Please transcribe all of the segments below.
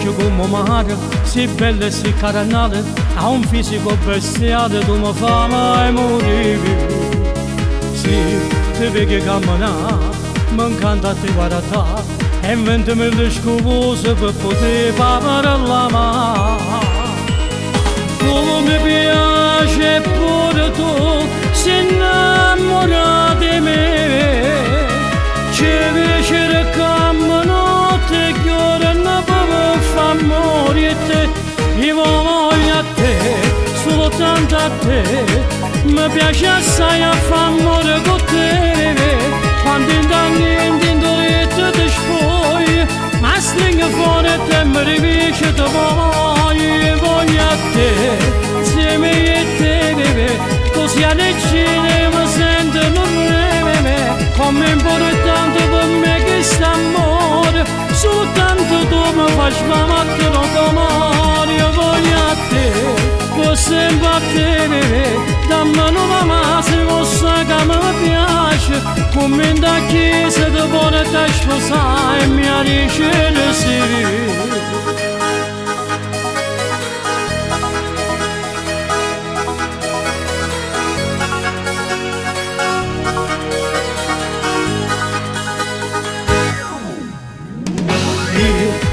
dolce come mare, si bella e si carnale, ha un fisico bestiale, tu mi fai mai morire. Sì, ti vedi camminare, mi incanta ti guardare, e inventami le scuse per poter parlare mano. Come mi piace pure tu, si innamora di me, ci piace camminare, che ora non mi fa morire. Io voglio a te, soltanto a te, mi piace assai a far amore con te. Quando in doletta ti spogli, ma stringo fuori e te mi rivici ti voglio a te, insieme a te, così alle cine mi sentono breve, come importante per me che sta amore, soltanto tu mi fai sbamattere come io voglio a te, per sempre a te, dammi una mano se possa che mi piace, come in da chiesa ti vuole te sposare e mi dice sì.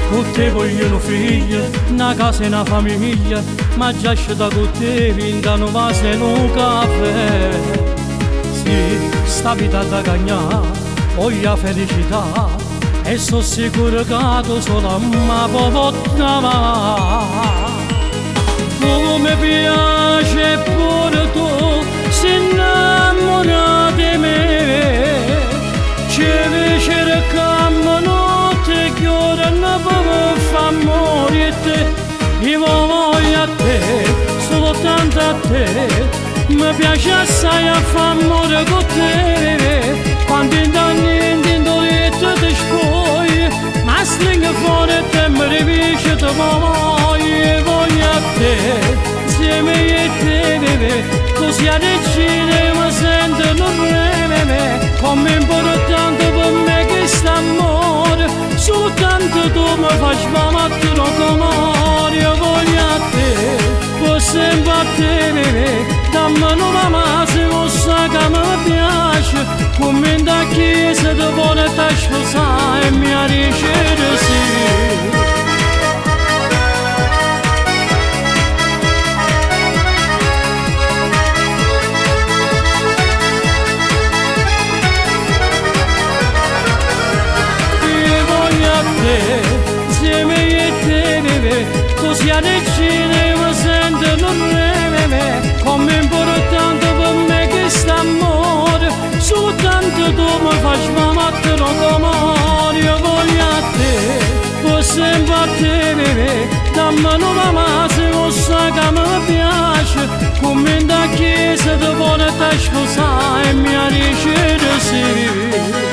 Con te voglio un figlio, una casa e una famiglia, ma già scelta con te vinta un vaso e un caffè. Sì, sta vita da cagnare, voglio felicità, e sono sicuro che tu solo mi puoi portare. Come mi piace pure tu, si innamora di me, ci piace camminare, che ora non mi fa morire. Io voglio a te, soltanto a te, mi piace assai a far amore con te. Quando in doletta ti spogli, ma stringo fuori e te mi rivici ti voglio a te, insieme a te, così alle cine mi sentono breve, come importante per me che sta amore, soltanto tu mi fai sbamattere come io voglio a te, per sempre a te, dammi una mano se possa che mi piace, come in da chiesa ti vuole te sposare e mi dice sì. Insieme a te, così alle cine mi sentono breve, come importante per me che sta amore, soltanto tu mi fai sbamattere come io voglio a te, per sempre a te, dammi una mano se possa che mi piace, come in da chiesa ti vuole te sposare e mi dice sì.